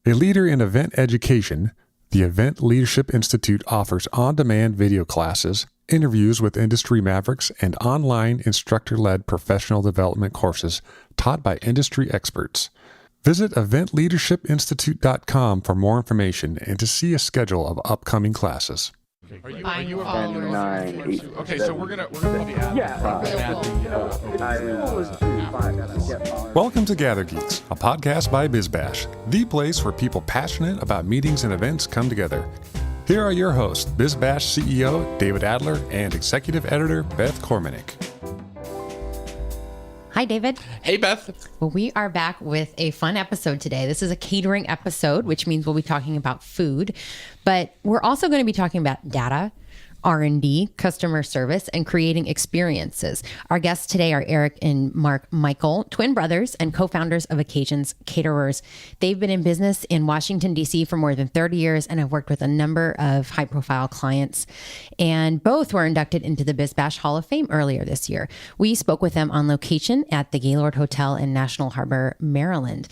A leader in event education, the Event Leadership Institute offers on-demand video classes, interviews with industry mavericks, and online instructor-led professional development courses taught by industry experts. Visit eventleadershipinstitute.com for more information and to see a schedule of upcoming classes. Are you a follower? 9, 8, Okay, so we're gonna probably add. Welcome to GatherGeeks, a podcast by BizBash, the place where people passionate about meetings and events come together. Here are your hosts, BizBash CEO David Adler and Executive Editor Beth Kormanik. Hi, David. Hey, Beth. Well, we are back with a fun episode today. This is a catering episode, which means we'll be talking about food, but we're also going to be talking about data, R&D, customer service, and creating experiences. Our guests today are Eric and Mark Michael, twin brothers and co-founders of Occasions Caterers. They've been in business in Washington, D.C. for more than 30 years and have worked with a number of high-profile clients. And both were inducted into the BizBash Hall of Fame earlier this year. We spoke with them on location at the Gaylord Hotel in National Harbor, Maryland.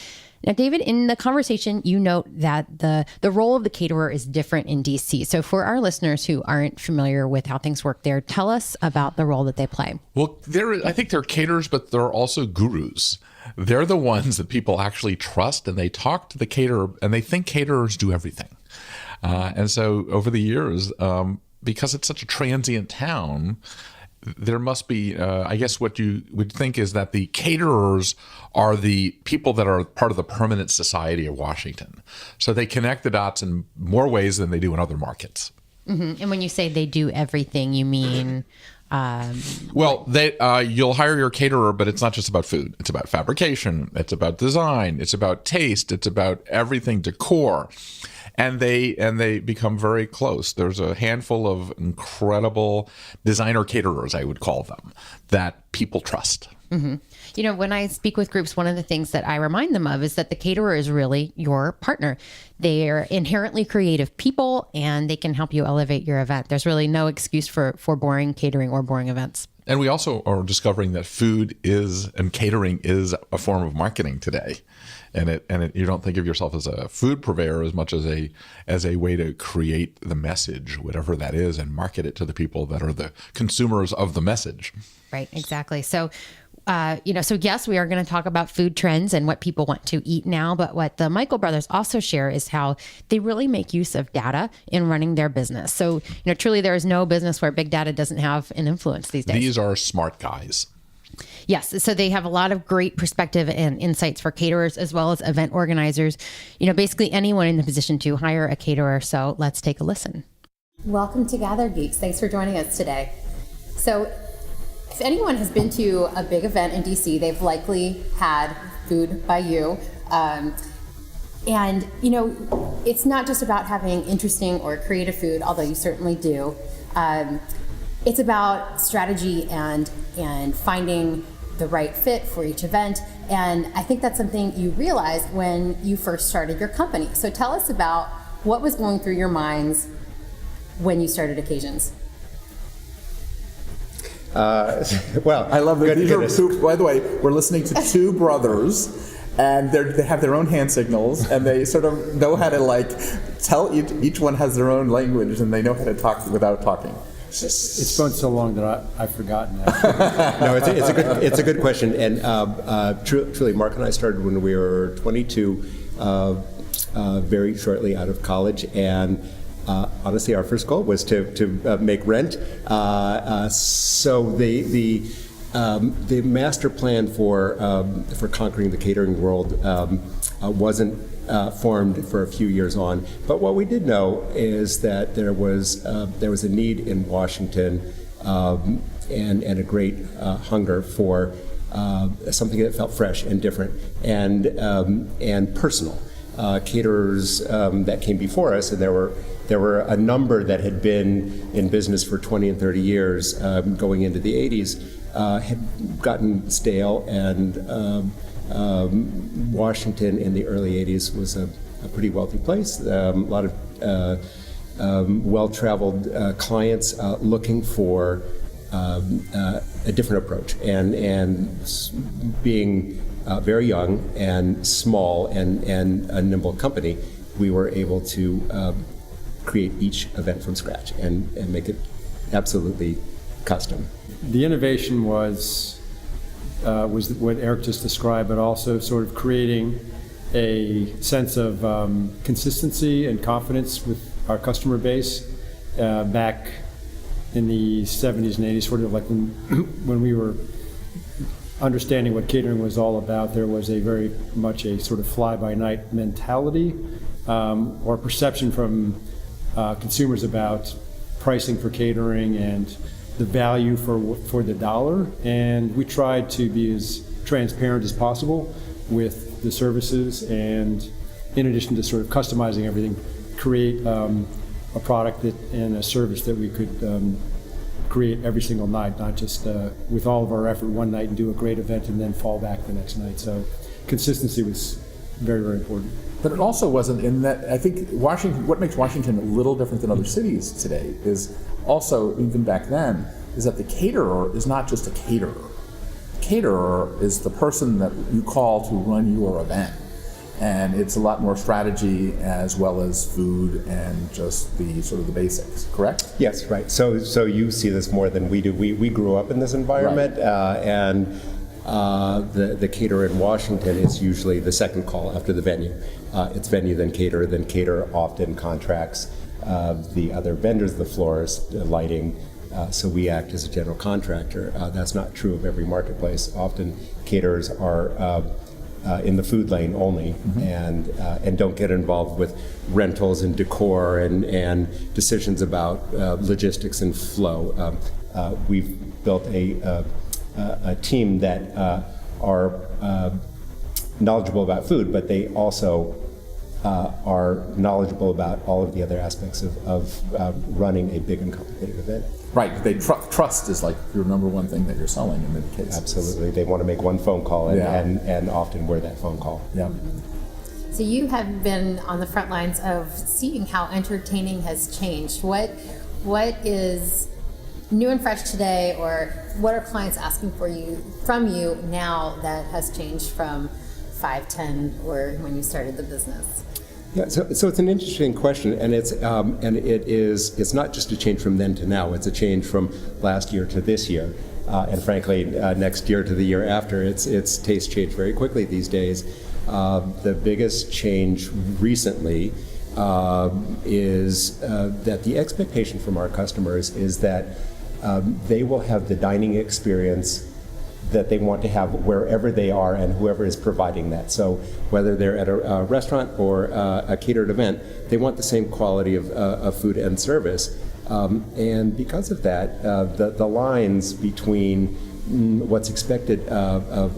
Now, David, in the conversation, you note that the role of the caterer is different in DC. So for our listeners who aren't familiar with how things work there, tell us about the role that they play. Well, I think they're caterers, but they're also gurus. They're the ones that people actually trust, and they talk to the caterer, and they think caterers do everything. And so over the years, because it's such a transient town, there must be, I guess what you would think is that the caterers are the people that are part of the permanent society of Washington. So they connect the dots in more ways than they do in other markets. Mm-hmm. And when you say they do everything, you mean... Well, you'll hire your caterer, but it's not just about food. It's about fabrication. It's about design. It's about taste. It's about everything, decor. And they become very close. There's a handful of incredible designer caterers, I would call them, that people trust. Mm-hmm. You know, when I speak with groups, one of the things that I remind them of is that the caterer is really your partner. They're inherently creative people, and they can help you elevate your event. There's really no excuse for boring catering or boring events. And we also are discovering that food is, and catering is, a form of marketing today. And you don't think of yourself as a food purveyor as much as a way to create the message, whatever that is, and market it to the people that are the consumers of the message. Right, exactly. So, so yes, we are going to talk about food trends and what people want to eat now. But what the Michael brothers also share is how they really make use of data in running their business. So, truly there is no business where big data doesn't have an influence these days. These are smart guys. Yes. So they have a lot of great perspective and insights for caterers as well as event organizers, basically anyone in the position to hire a caterer. So let's take a listen. Welcome to GatherGeeks. Thanks for joining us today. So if anyone has been to a big event in DC, they've likely had food by you. It's not just about having interesting or creative food, although you certainly do. It's about strategy and finding the right fit for each event. And I think that's something you realized when you first started your company. So tell us about what was going through your minds when you started Occasions. Well, I love that. By the way, we're listening to two brothers, and they have their own hand signals, and they sort of know how to tell each one has their own language, and they know how to talk without talking. It's been so long that I've forgotten that. No, it's a good question, and truly, Mark and I started when we were 22, very shortly out of college, and honestly, our first goal was to make rent. So the master plan for conquering the catering world wasn't formed for a few years on. But what we did know is that there was a need in Washington and a great hunger for something that felt fresh and different and personal. Caterers that came before us, and there were a number that had been in business for 20 and 30 years going into the 80s, had gotten stale, and Washington in the early 80s was a pretty wealthy place. A lot of well-traveled clients looking for a different approach, and being very young and small and a nimble company, we were able to create each event from scratch and make it absolutely custom. The innovation was what Eric just described, but also sort of creating a sense of consistency and confidence with our customer base back in the 70s and 80s, sort of like when we were understanding what catering was all about. There was a very much a sort of fly-by-night mentality or perception from consumers about pricing for catering and the value for the dollar, and we tried to be as transparent as possible with the services, and in addition to sort of customizing everything, create a product and a service that we could create every single night, not just with all of our effort one night and do a great event and then fall back the next night. So consistency was very, very important. But it also wasn't in that, I think Washington, what makes Washington a little different than other cities today is also, even back then, is that the caterer is not just a caterer. The caterer is the person that you call to run your event. And it's a lot more strategy as well as food and just the sort of the basics, correct? Yes, right. So you see this more than we do. We grew up in this environment, right. And the caterer in Washington is usually the second call after the venue. It's venue, then caterer often contracts the other vendors, the florist, the lighting, so we act as a general contractor. That's not true of every marketplace. Often caterers are in the food lane only, and don't get involved with rentals and decor and decisions about logistics and flow. We've built a team that are knowledgeable about food, but they also are knowledgeable about all of the other aspects of running a big and complicated event. Right, trust is like your number one thing that you're selling in many cases. Absolutely, they want to make one phone call and often we're that phone call. Yeah. So you have been on the front lines of seeing how entertaining has changed. What is new and fresh today, or what are clients asking from you now that has changed from 5, 10, or when you started the business? Yeah, so it's an interesting question, and it's not just a change from then to now. It's a change from last year to this year, and frankly, next year to the year after. Its tastes change very quickly these days. The biggest change recently is that the expectation from our customers is that they will have the dining experience that they want to have wherever they are and whoever is providing that. So whether they're at a restaurant or a catered event, they want the same quality of food and service. And because of that, the lines between what's expected of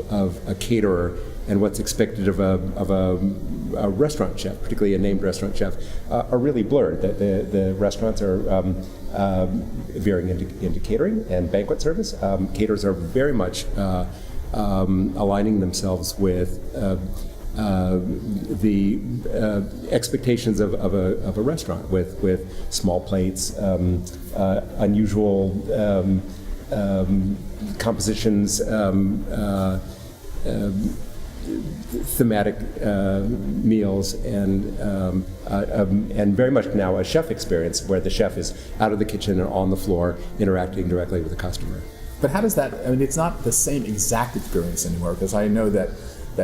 a caterer and what's expected of a restaurant chef, particularly a named restaurant chef, are really blurred. The restaurants are veering into catering and banquet service. Caterers are very much aligning themselves with the expectations of a restaurant, with small plates, unusual compositions, thematic meals, and very much now a chef experience where the chef is out of the kitchen and on the floor interacting directly with the customer. But how does that, I mean, it's not the same exact experience anymore, because I know that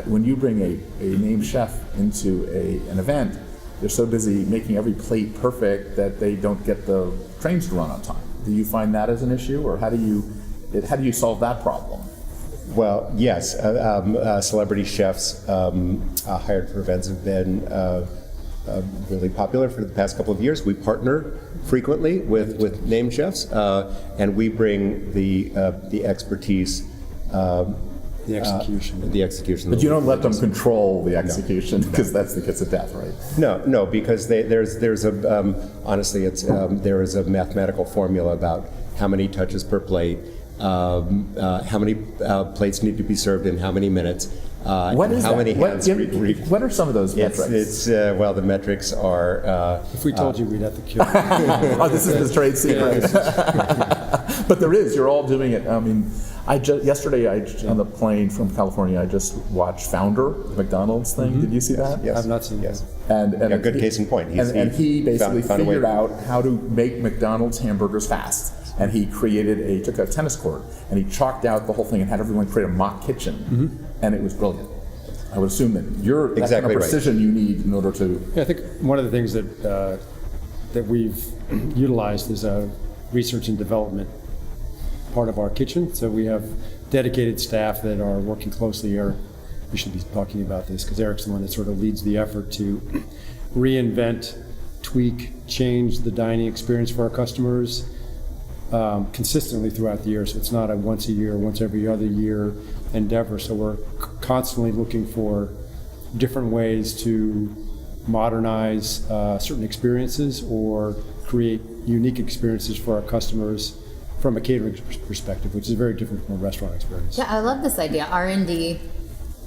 when you bring a named chef into an event, they're so busy making every plate perfect that they don't get the trains to run on time. Do you find that as an issue, or how do you solve that problem? Well, yes, celebrity chefs hired for events have been really popular for the past couple of years. We partner frequently with named chefs, and we bring the expertise, the execution. But you don't let them control the execution, because that's the kiss of death, right? No, because there's a honestly, there is a mathematical formula about how many touches per plate. How many plates need to be served in how many minutes? What is how that? many hands? What are some of those metrics? Well, the metrics are. If we told you, we'd have to kill you. Oh, this is the trade secret. But there is. You're all doing it. I mean, Yesterday on the plane from California, I just watched Founder, the McDonald's thing. Did you see that? Yes. I've not seen Yes. that. And Good case in point. He basically found a way. figured out how to make McDonald's hamburgers fast. And he took a tennis court and he chalked out the whole thing and had everyone create a mock kitchen. And it was brilliant. I would assume that that Exactly kind of precision you need in order to. Yeah, I think one of the things that we've utilized is a research and development part of our kitchen. So we have dedicated staff that are working closely. We should be talking about this because Eric's the one that sort of leads the effort to reinvent, tweak, change the dining experience for our customers consistently throughout the year. So it's not a once a year, once every other year endeavor. So we're constantly looking for different ways to modernize certain experiences or create unique experiences for our customers from a catering perspective, which is very different from a restaurant experience. Yeah, I love this idea, R&D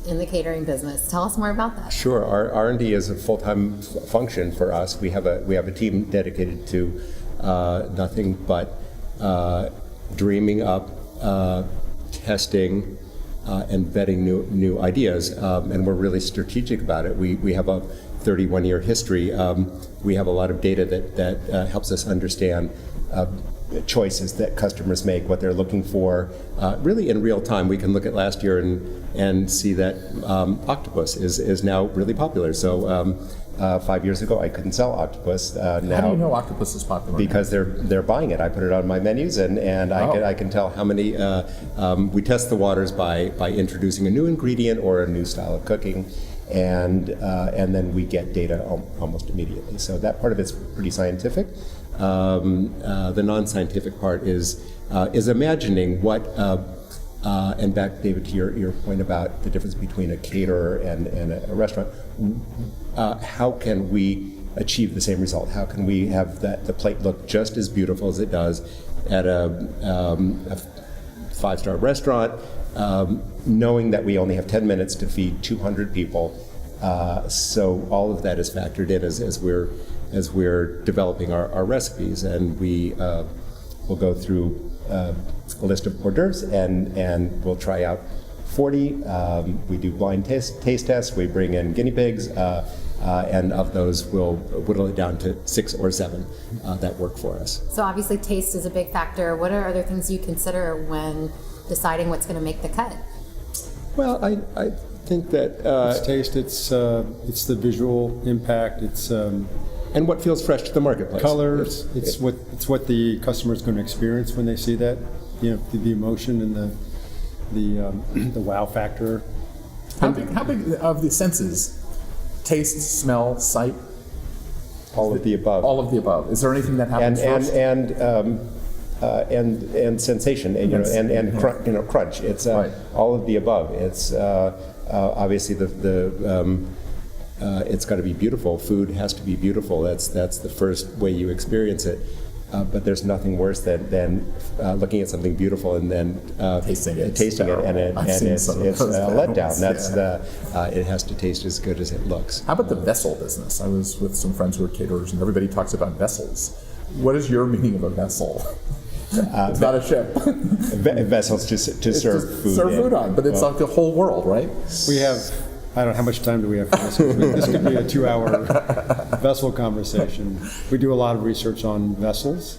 in the catering business. Tell us more about that. Sure. Our R&D is a full-time function for us. We have a team dedicated to nothing but dreaming up, testing, and vetting new ideas. And we're really strategic about it. We have a 31-year history. We have a lot of data that helps us understand choices that customers make, what they're looking for, really in real time. We can look at last year and see that octopus is now really popular. So 5 years ago, I couldn't sell octopus. Now, How do you know octopus is popular? because they're buying it. I put it on my menus, and I can tell how many. We test the waters by introducing a new ingredient or a new style of cooking, and then we get data almost immediately. So that part of it's pretty scientific. The non-scientific part is imagining what. And back, David, to your point about the difference between a caterer and a restaurant. How can we achieve the same result? How can we have the plate look just as beautiful as it does at a 5-star restaurant, knowing that we only have 10 minutes to feed 200 people? So all of that is factored in as we're developing our recipes, and we will go through a list of hors d'oeuvres and we'll try out 40. We do blind taste tests. We bring in guinea pigs. And of those, we'll whittle it down to 6 or 7 that work for us. So obviously taste is a big factor. What are other things you consider when deciding what's going to make the cut? Well, I think that It's taste, it's the visual impact, it's and what feels fresh to the marketplace. colors, it's what the customer is going to experience when they see that, the emotion and the wow factor. How big of the senses? Taste, smell, sight? All of the above. All of the above. Is there anything that happens first? And sensation, and crunch. It's Right. all of the above. It's obviously it's got to be beautiful. Food has to be beautiful. That's the first way you experience it. But there's nothing worse than looking at something beautiful and then Tasting it. and it's a letdown. That's Yeah. it has to taste as good as it looks. How about the vessel business? I was with some friends who are caterers, and everybody talks about vessels. What is your meaning of a vessel? It's not a ship. Vessels to serve food. Serve in. food on, but it's like the whole world, right? We have, I don't know, how much time do we have for this? This could be a 2-hour vessel conversation. We do a lot of research on vessels,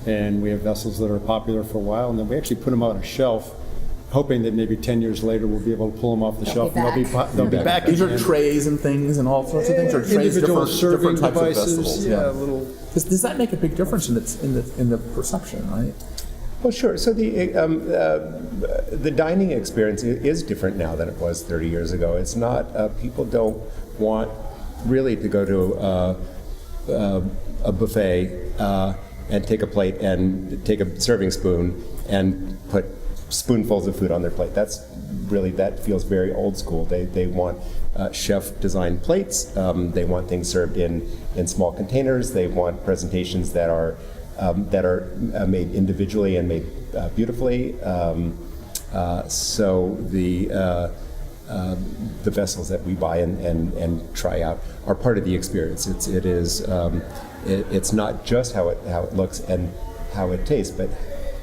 and we have vessels that are popular for a while, and then we actually put them on a shelf, hoping that maybe 10 years later we'll be able to pull them off the shelf and they'll be back These again. are trays and things and all sorts of things, or trays, Individual serving different types devices, of vessels. little. Does that make a big difference in the perception, right? Well, sure. So the dining experience is different now than it was 30 years ago. It's not, people don't want really to go to a buffet and take a plate and take a serving spoon and put spoonfuls of food on their plate. That feels very old school. They want chef-designed plates. They want things served in small containers. They want presentations that are made individually and made beautifully. So the vessels that we buy and try out are part of the experience. It's not just how it looks and how it tastes, but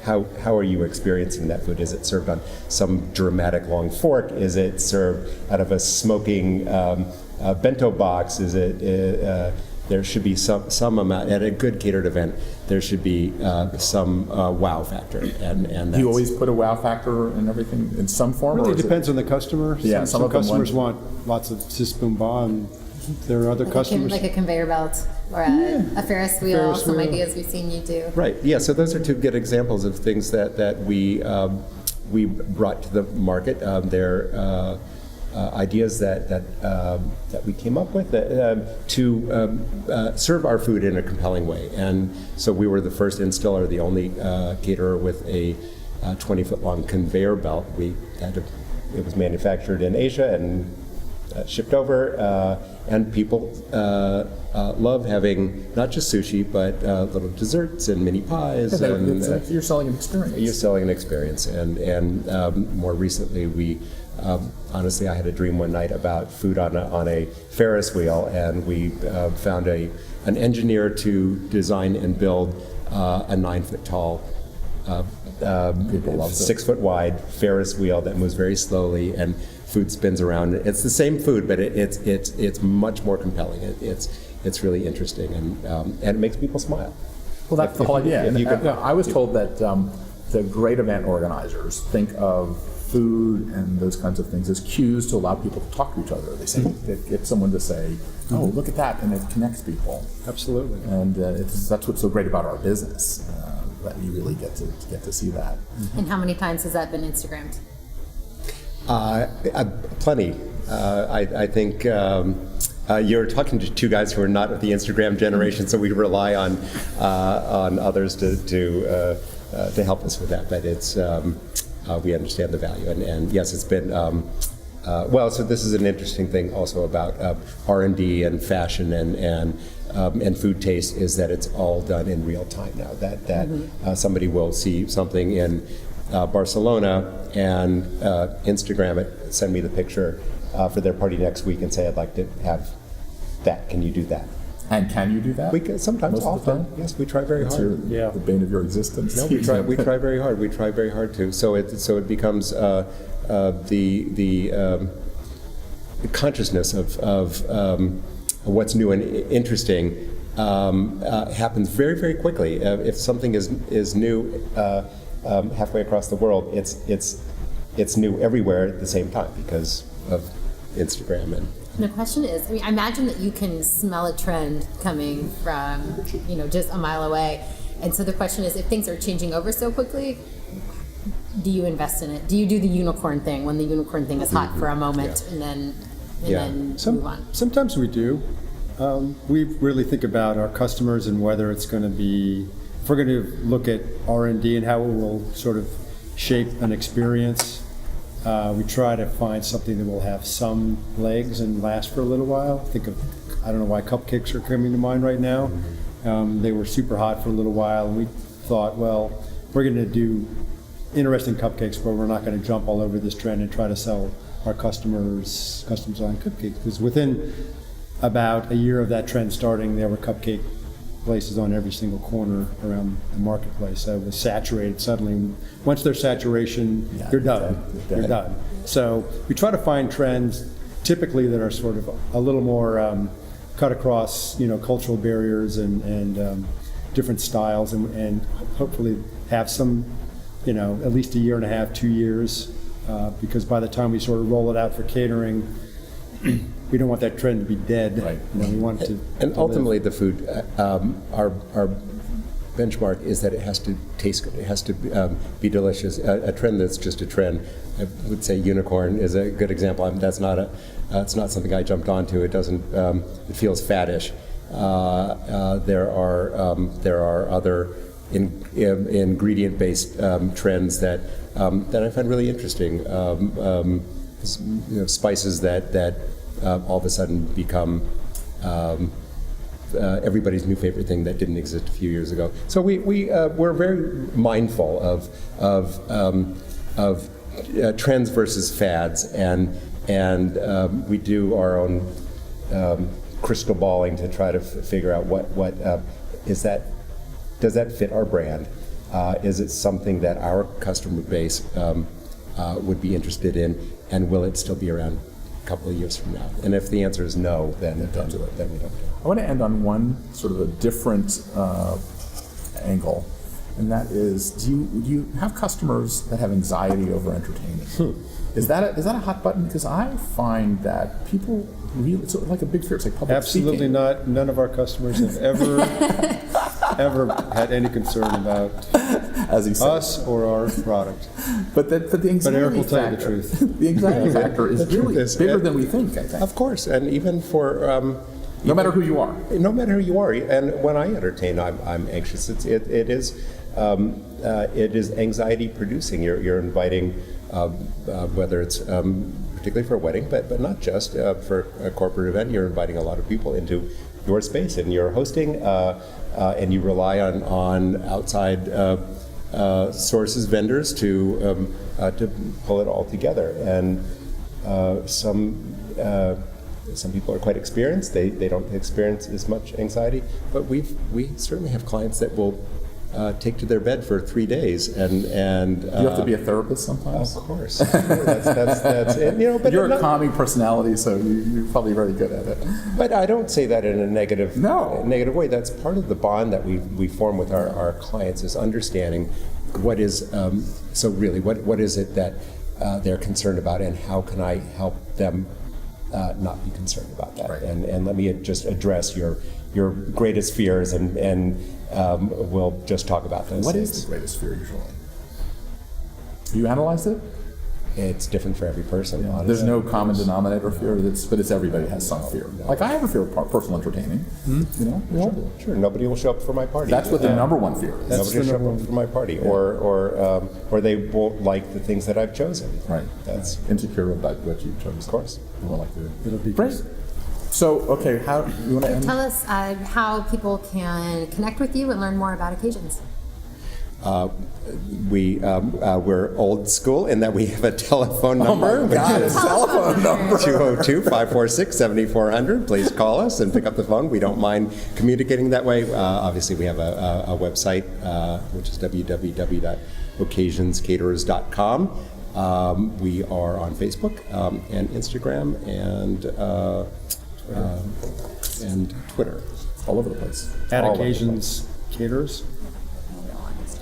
how are you experiencing that food? Is it served on some dramatic long fork? Is it served out of a smoking bento box? Is it there should be some amount at a good catered event. There should be some wow factor, and Do you always put a wow factor in everything in some form? Really or is depends on the customer. Yeah, some customers want lots of sis boom ba, and there are other customers. Like a conveyor belt or a Ferris wheel, some ideas we've seen you do. Right. Yeah. So those are two good examples of things that we brought to the market. They're ideas that we came up with to serve our food in a compelling way. And so we were the first installer, the only caterer with a 20-foot long conveyor belt. It was manufactured in Asia and shipped over. And people love having not just sushi, but little desserts and mini pies. And you're selling an experience. You're selling an experience. And more recently, we honestly, I had a dream one night about food on a Ferris wheel, and we found an engineer to design and build a 9-foot tall, 6-foot wide Ferris wheel that moves very slowly, and food spins around. It's the same food, but it's much more compelling. It's really interesting, and it makes people smile. Well, that's the whole idea. I was told that the great event organizers think of food and those kinds of things as cues to allow people to talk to each other. They say, get someone to say, "Oh, look at that," and it connects people. Absolutely. And that's what's so great about our business, that you really get to see that. And how many times has that been Instagrammed? Plenty. I think you're talking to two guys who are not of the Instagram generation, so we rely on others to help us with that. But it's we understand the value, and yes, it's been so this is an interesting thing also about R&D and fashion and food taste, is that it's all done in real time now. That somebody will see something in Barcelona and Instagram it, send me the picture for their party next week, and say, "I'd like to have that. Can you do that?" And can you do that? We can, sometimes, Most of the often. time? Yes, we try very hard. The bane of your existence. No, we try very hard. We try very hard to. So it becomes the consciousness of what's new and interesting happens very, very quickly. If something is new halfway across the world, it's new everywhere at the same time because of Instagram. And the question is, I imagine that you can smell a trend coming from, just a mile away. And so the question is, if things are changing over so quickly, do you invest in it? Do you do the unicorn thing when the unicorn thing is hot for a moment and then move on? Sometimes we do. We really think about our customers and whether it's going to be, if we're going to look at R&D and how it will sort of shape an experience. We try to find something that will have some legs and last for a little while. I don't know why cupcakes are coming to mind right now. They were super hot for a little while, and we thought, well, we're going to do interesting cupcakes, but we're not going to jump all over this trend and try to sell our customers custom design cupcakes. Because within about a year of that trend starting, there were cupcake places on every single corner around the marketplace. So it was saturated suddenly. Once there's saturation, you're done. You're done. So we try to find trends typically that are sort of a little more cut across, cultural barriers and different styles, and hopefully have some, at least a year and a half, 2 years, because by the time we sort of roll it out for catering, we don't want that trend to be dead. Right. We want it to. And ultimately, the food, our benchmark is that it has to taste good. It has to be delicious. A trend that's just a trend. I would say unicorn is a good example. That's not it's not something I jumped onto. It doesn't. It feels faddish. There are other ingredient-based trends that I find really interesting. Spices that all of a sudden become everybody's new favorite thing that didn't exist a few years ago. So we're very mindful of trends versus fads, and we do our own crystal balling to try to figure out what is that. Does that fit our brand? Is it something that our customer base would be interested in, and will it still be around a couple of years from now? And if the answer is no, then we don't do it. I want to end on one sort of a different angle, and that is, do you have customers that have anxiety over entertaining? Is that a hot button? Because I find that people really, it's like a big fear. It's like public Absolutely speaking. not. None of our customers have ever had any concern about As he said. us or our product. But the anxiety But Eric will tell you the factor, truth. the anxiety factor is The truth really is, bigger than we think, I think. Of course, and even for No matter who you are. no matter who you are, and when I entertain, I'm anxious. It is anxiety producing. You're inviting, whether it's particularly for a wedding, but not just for a corporate event. You're inviting a lot of people into your space, and you're hosting, and you rely on outside sources, vendors to pull it all together. And some people are quite experienced. They don't experience as much anxiety, but we certainly have clients that will take to their bed for 3 days, and You have to be a therapist sometimes. of course, that's it. You know, but You're a calming personality, so you're probably very good at it. But I don't say that in a negative No. negative way. That's part of the bond that we form with our clients, is understanding what is so really what is it that they're concerned about, and how can I help them not be concerned about that. Right. And let me just address your greatest fears, and we'll just talk about those What things. is the greatest fear usually? You analyzed it? It's different for every person. honestly. There's no common denominator fear, but it's everybody has some fear. Like I have a fear of personal entertaining. You know, we all do. Sure, nobody will show up for my party. That's what the number one fear is. Nobody will show up for my party, or they won't like the things that I've chosen. Right. That's Insecure about what you chose. of course. You won't like to do. It'll be Great. So, okay, how you want to end? Tell us how people can connect with you and learn more about Occasions. We're old school in that we have a telephone number. Oh my God, a telephone number. 202-546-7400. Please call us and pick up the phone. We don't mind communicating that way. Obviously, we have a website, which is www.occasionscaterers.com. We are on Facebook and Instagram and Twitter. All over the place. At All over the Occasions Caterers.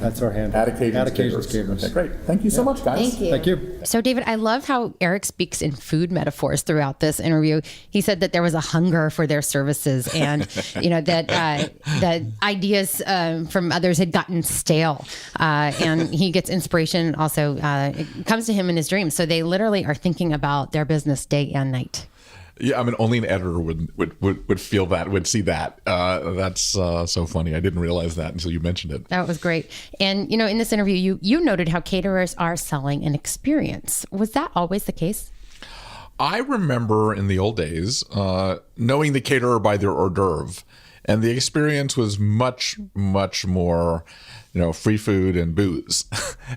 That's our handle. At Occasions Occasions Caterers. Caterers. Okay, great. Thank you so much, guys. Thank you. Thank you. So, David, I love how Eric speaks in food metaphors throughout this interview. He said that there was a hunger for their services, and that ideas from others had gotten stale, and he gets inspiration. Also, it comes to him in his dreams. So they literally are thinking about their business day and night. Yeah, I mean, only an editor would feel that, would see that. That's so funny. I didn't realize that until you mentioned it. That was great. And, in this interview, you noted how caterers are selling an experience. Was that always the case? I remember in the old days knowing the caterer by their hors d'oeuvre, and the experience was much, much more, free food and booze,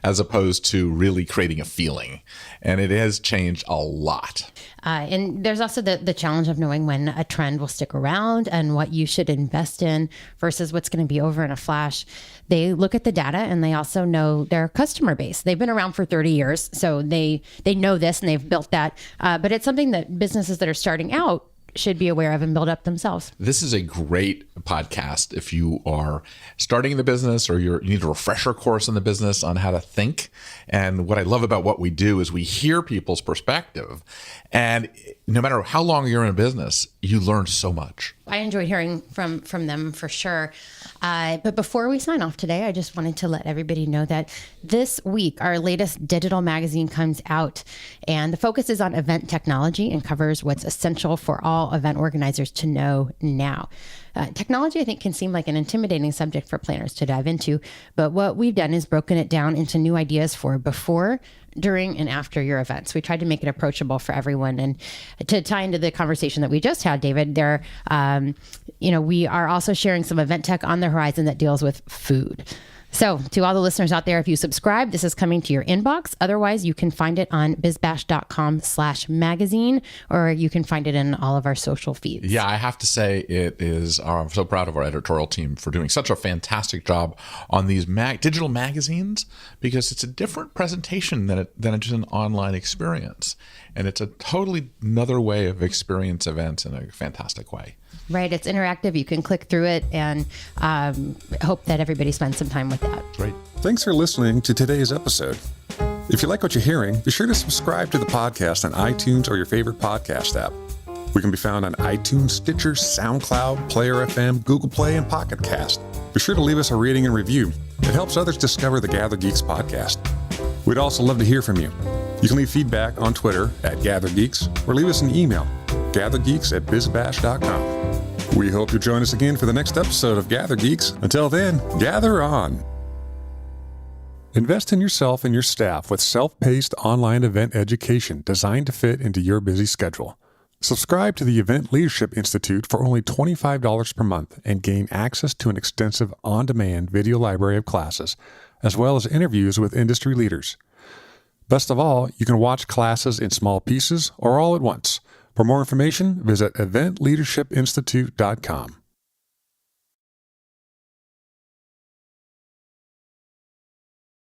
as opposed to really creating a feeling. And it has changed a lot. And there's also the challenge of knowing when a trend will stick around and what you should invest in versus what's going to be over in a flash. They look at the data, and they also know their customer base. They've been around for 30 years, so they know this and they've built that. But it's something that businesses that are starting out should be aware of and build up themselves. This is a great podcast if you are starting in the business, or you need a refresher course in the business on how to think. And what I love about what we do is we hear people's perspective. And no matter how long you're in a business, you learn so much. I enjoyed hearing from them for sure. But before we sign off today, I just wanted to let everybody know that this week, our latest digital magazine comes out, and the focus is on event technology and covers what's essential for all event organizers to know now. Technology, I think, can seem like an intimidating subject for planners to dive into, but what we've done is broken it down into new ideas for before, during, and after your events. We tried to make it approachable for everyone. And to tie into the conversation that we just had, David, we are also sharing some event tech on the horizon that deals with food. So, to all the listeners out there, if you subscribe, this is coming to your inbox. Otherwise, you can find it on bizbash.com/magazine, or you can find it in all of our social feeds. Yeah, I have to say I'm so proud of our editorial team for doing such a fantastic job on these digital magazines, because it's a different presentation than just an online experience. And it's a totally another way of experience events in a fantastic way. Right. It's interactive. You can click through it, and hope that everybody spends some time with that. Great. Thanks for listening to today's episode. If you like what you're hearing, be sure to subscribe to the podcast on iTunes or your favorite podcast app. We can be found on iTunes, Stitcher, SoundCloud, Player FM, Google Play, and Pocket Cast. Be sure to leave us a rating and review. It helps others discover the GatherGeeks podcast. We'd also love to hear from you. You can leave feedback on Twitter @GatherGeeks or leave us an email, gathergeeks@bizbash.com. We hope you'll join us again for the next episode of GatherGeeks. Until then, gather on. Invest in yourself and your staff with self-paced online event education designed to fit into your busy schedule. Subscribe to the Event Leadership Institute for only $25 per month and gain access to an extensive on-demand video library of classes, as well as interviews with industry leaders. Best of all, you can watch classes in small pieces or all at once. For more information, visit eventleadershipinstitute.com.